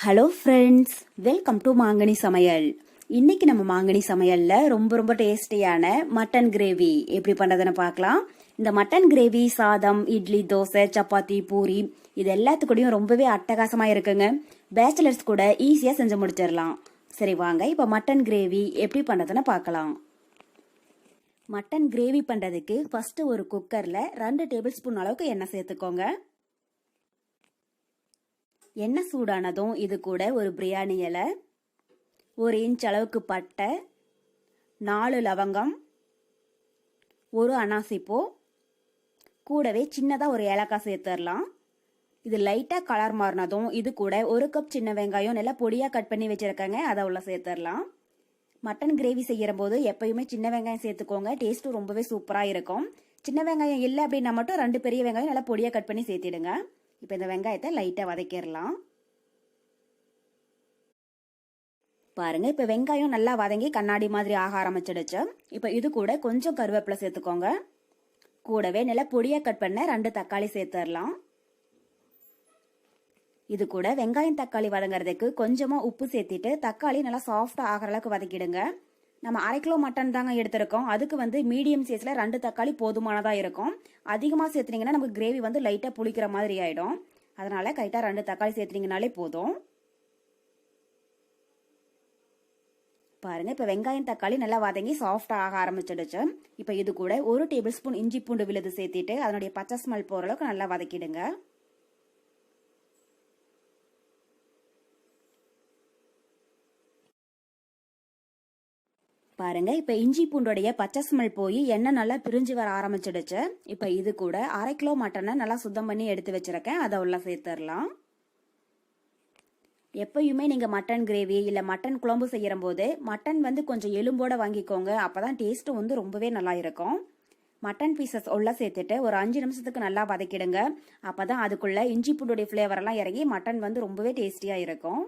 Hello friends, welcome to மாங்கனி சமையல். இன்னைக்கு நம்ம மாங்கனி சமையல்ல ரொம்ப டேஸ்டியான மட்டன் கிரேவி எப்படி பண்றதுன்னு பார்க்கலாம். இந்த மட்டன் கிரேவி சாதம், இட்லி, தோசை, சப்பாத்தி, பூரி இது எல்லாத்துக்கூடயும் ரொம்பவே அட்டகாசமா இருக்குங்க. பேச்சுலர்ஸ் கூட ஈஸியா செஞ்சு முடிச்சிடலாம். சரி வாங்க, இப்ப மட்டன் கிரேவி எப்படி பண்றதுன்னு பார்க்கலாம். மட்டன் கிரேவி பண்றதுக்கு ஃபர்ஸ்ட் ஒரு குக்கர்ல 2 டேபிள் ஸ்பூன் அளவுக்கு எண்ணெய் சேர்த்துக்கோங்க. எண்ணெய் சூடானதும் இது கூட ஒரு பிரியாணி இலை, 1 இன்ச் அளவுக்கு பட்டை, 4 லவங்கம், 1 அனாசிப்பூ, கூடவே சின்னதாக ஒரு ஏலக்காய் சேர்த்துடலாம். இது லைட்டாக கலர் மாறினதும் இது கூட 1 கப் சின்ன வெங்காயம் நல்லா பொடியாக கட் பண்ணி வச்சுருக்கேங்க, அதை உள்ள சேர்த்துடலாம். மட்டன் கிரேவி செய்கிற போது எப்பயுமே சின்ன வெங்காயம் சேர்த்துக்கோங்க, டேஸ்ட்டும் ரொம்பவே சூப்பராக இருக்கும். சின்ன வெங்காயம் இல்லை அப்படின்னா மட்டும் 2 பெரிய வெங்காயம் நல்லா பொடியாக கட் பண்ணி சேர்த்திடுங்க. இப்போ இந்த வெங்காயத்தை லைட்டாக வதக்கிடலாம். பாருங்க, இப்போ வெங்காயம் நல்லா வதங்கி கண்ணாடி மாதிரி ஆக ஆரம்பிச்சிடுச்சு. இப்போ இது கூட கொஞ்சம் கருவேப்பிலை சேர்த்துக்கோங்க. கூடவே நல்லா பொடியாக கட் பண்ண 2 தக்காளி சேர்த்துடலாம். இது கூட வெங்காயம் தக்காளி வதங்குறதுக்கு கொஞ்சமாக உப்பு சேர்த்திட்டு தக்காளி நல்லா சாஃப்டாக ஆகிற அளவுக்கு வதக்கிடுங்க. நம்ம 1/2 கிலோ மட்டன் தாங்க எடுத்திருக்கோம். அதுக்கு மீடியம் சைஸில் 2 தக்காளி போதுமானதாக இருக்கும். அதிகமாக சேர்த்துனீங்கன்னா நமக்கு கிரேவி லைட்டாக புளிக்கிற மாதிரி ஆகிடும். அதனால கரெக்டாக 2 தக்காளி சேர்த்துனீங்கனாலே போதும். பாருங்க, இப்போ வெங்காயம் தக்காளி நல்லா வதங்கி சாஃப்டாக ஆக ஆரம்பிச்சிடுச்சு. இப்போ இது கூட 1 டேபிள் ஸ்பூன் இஞ்சி பூண்டு விழுது சேர்த்திட்டு அதனுடைய பச்சை ஸ்மெல் போகிற அளவுக்கு நல்லா வதக்கிடுங்க. பாருங்க, இப்ப இஞ்சி பூண்டோடைய பச்சை ஸ்மெல் போய் எண்ணெய் நல்லா பிரிஞ்சு வர ஆரம்பிச்சிடுச்சு. இப்ப இது கூட 1/2 கிலோ மட்டனை நல்லா சுத்தம் பண்ணி எடுத்து வச்சிருக்கேன், அதை உள்ள சேர்த்துடலாம். எப்பயுமே நீங்க மட்டன் கிரேவி இல்ல மட்டன் குழம்பு செய்யற போது மட்டன் கொஞ்சம் எலும்போட வாங்கிக்கோங்க, அப்பதான் டேஸ்ட் ரொம்பவே நல்லா இருக்கும். மட்டன் பீசஸ் உள்ள சேர்த்துட்டு ஒரு 5 நிமிஷத்துக்கு நல்லா வதக்கிடுங்க. அப்பதான் அதுக்குள்ள இஞ்சி பூண்டோடைய ஃபிளேவர் எல்லாம் இறங்கி மட்டன் ரொம்பவே டேஸ்டியா இருக்கும்.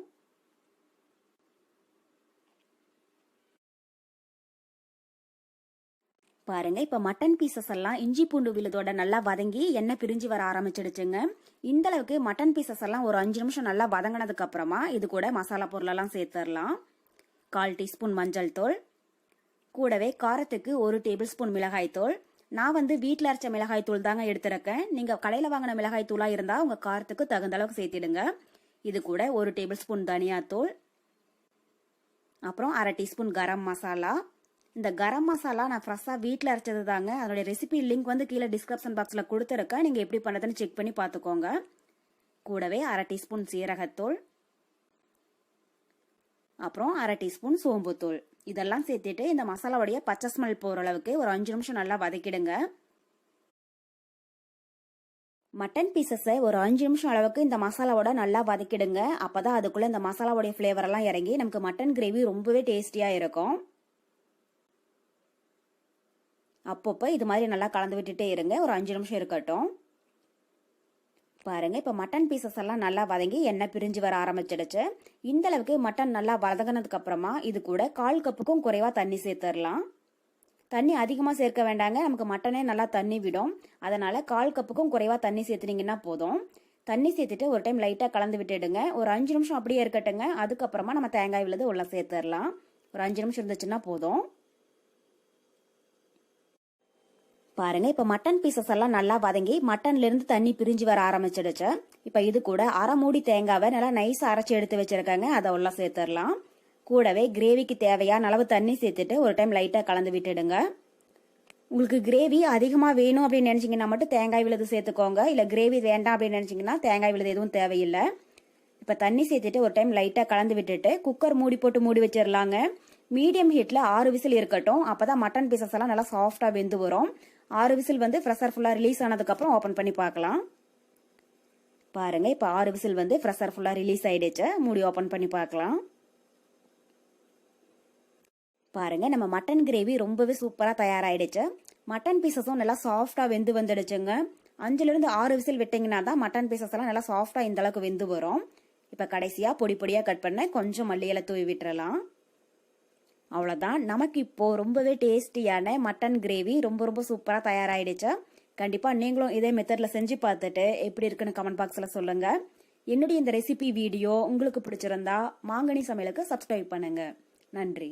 பாருங்க, இப்ப மட்டன் பீசஸ் எல்லாம் இஞ்சி பூண்டு விழுதோட நல்லா வதங்கி எண்ணெய் பிரிஞ்சு வர ஆரம்பிச்சிடுச்சுங்க. இந்த அளவுக்கு மட்டன் பீசஸ் எல்லாம் ஒரு 5 நிமிஷம் நல்லா வதங்கினதுக்கு அப்புறமா இது கூட மசாலா பொருளெல்லாம் சேர்த்துடலாம். 1/4 டீஸ்பூன் மஞ்சள் தூள், கூடவே காரத்துக்கு 1 டேபிள் ஸ்பூன் மிளகாய் தூள். நான் வீட்டில் அரைச்ச மிளகாய் தூள் தாங்க எடுத்திருக்கேன். நீங்க கடையில் வாங்கின மிளகாய் தூளா இருந்தா உங்க காரத்துக்கு தகுந்த அளவுக்கு சேர்த்திடுங்க. இது கூட 1 டேபிள் ஸ்பூன் தனியா தூள், அப்புறம் 1/2 டீஸ்பூன் கரம் மசாலா. இந்த கரம் மசாலா நான் ஃப்ரெஷ்ஷாக வீட்டில் அரைச்சது தாங்க. அதோடைய ரெசிபி லிங்க் கீழே டிஸ்கிரிப்ஷன் பாக்ஸில் கொடுத்துருக்கேன், நீங்கள் எப்படி பண்ணுறதுன்னு செக் பண்ணி பார்த்துக்கோங்க. கூடவே 1/2 டீஸ்பூன் சீரகத்தூள், அப்புறம் 1/2 டீஸ்பூன் சோம்புத்தூள். இதெல்லாம் சேர்த்துட்டு இந்த மசாலாவுடைய பச்சை ஸ்மெல் போகிற அளவுக்கு ஒரு 5 நிமிஷம் நல்லா வதக்கிடுங்க. மட்டன் பீசஸை ஒரு 5 நிமிஷம் அளவுக்கு இந்த மசாலாவோட நல்லா வதக்கிடுங்க. அப்போதான் அதுக்குள்ளே இந்த மசாலாவுடைய ஃப்ளேவர் எல்லாம் இறங்கி நமக்கு மட்டன் கிரேவி ரொம்பவே டேஸ்டியாக இருக்கும். அப்பப்போ இது மாதிரி நல்லா கலந்து விட்டுட்டே இருங்க, ஒரு 5 நிமிஷம் இருக்கட்டும். பாருங்க, இப்போ மட்டன் பீசஸ் எல்லாம் நல்லா வதங்கி எண்ணெய் பிரிஞ்சு வர ஆரம்பிச்சிடுச்சு. இந்த அளவுக்கு மட்டன் நல்லா வதங்கினதுக்கு அப்புறமா இது கூட 1/4 கப்புக்கும் குறைவா தண்ணி சேர்த்துடலாம். தண்ணி அதிகமாக சேர்க்க வேண்டாங்க, நமக்கு மட்டனே நல்லா தண்ணி விடும். அதனால 1/4 கப்புக்கும் குறைவா தண்ணி சேர்த்துனீங்கன்னா போதும். தண்ணி சேர்த்துட்டு ஒரு டைம் லைட்டாக கலந்து விட்டுடுங்க. ஒரு 5 நிமிஷம் அப்படியே இருக்கட்டுங்க. அதுக்கப்புறமா நம்ம தேங்காய் விழுது உள்ள சேர்த்துடலாம். ஒரு 5 நிமிஷம் இருந்துச்சுன்னா போதும். பாருங்க, இப்ப மட்டன் பீசஸ் எல்லாம் நல்லா வதங்கி மட்டன்ல இருந்து தண்ணி பிரிஞ்சு வர ஆரம்பிச்சிடுச்சு. இப்ப இது கூட 1/2 மூடி தேங்காவை நல்லா நைஸா அரைச்சி எடுத்து வச்சிருக்காங்க, அதை உள்ள சேர்த்துடலாம். கூடவே கிரேவிக்கு தேவையான அளவு தண்ணி சேர்த்துட்டு ஒரு டைம் லைட்டா கலந்து விட்டுடுங்க. உங்களுக்கு கிரேவி அதிகமா வேணும் அப்படின்னு நினைச்சீங்கன்னா மட்டும் தேங்காய் விழுது சேர்த்துக்கோங்க. இல்ல கிரேவி வேண்டாம் அப்படின்னு நினைச்சீங்கன்னா தேங்காய் விழுது எதுவும் தேவையில்லை. இப்ப தண்ணி சேர்த்துட்டு ஒரு டைம் லைட்டா கலந்து விட்டுட்டு குக்கர் மூடி போட்டு மூடி வச்சிடலாங்க. மீடியம் ஹீட்ல 6 விசில் இருக்கட்டும், அப்பதான் மட்டன் பீசஸ் எல்லாம் நல்லா சாஃப்டா வெந்து வரும். 6 விசில் ஃப்ரெஷர் ஃபுல்லா ரிலீஸ் ஆனதுக்கு அப்புறம் ஓபன் பண்ணி பார்க்கலாம். பாருங்க, இப்ப 6 விசில் ஃப்ரெஷர் ஃபுல்லா ரிலீஸ் ஆயிடுச்சு. மூடி ஓபன் பண்ணி பார்க்கலாம். பாருங்க, நம்ம மட்டன் கிரேவி ரொம்பவே சூப்பரா தயாராயிடுச்சு. மட்டன் பீசஸும் நல்லா சாஃப்டா வெந்து வந்துடுச்சுங்க. 5ல இருந்து 6 விசில் விட்டீங்கன்னா தான் மட்டன் பீசஸ் எல்லாம் நல்லா சாஃப்டா இந்த அளவுக்கு வெந்து வரும். இப்ப கடைசியா பொடி பொடியா கட் பண்ண கொஞ்சம் மல்லி இலை தூவி விட்டுறலாம். அவ்வளோதான், நமக்கு இப்போ ரொம்பவே டேஸ்டியான மட்டன் கிரேவி ரொம்ப சூப்பராக தயாராகிடுச்சு. கண்டிப்பாக நீங்களும் இதே மெத்தடில் செஞ்சு பார்த்துட்டு எப்படி இருக்குன்னு கமெண்ட் பாக்ஸில் சொல்லுங்கள். என்னுடைய இந்த ரெசிபி வீடியோ உங்களுக்கு பிடிச்சிருந்தா மாங்கனி சமையலுக்கு சப்ஸ்கிரைப் பண்ணுங்க. நன்றி.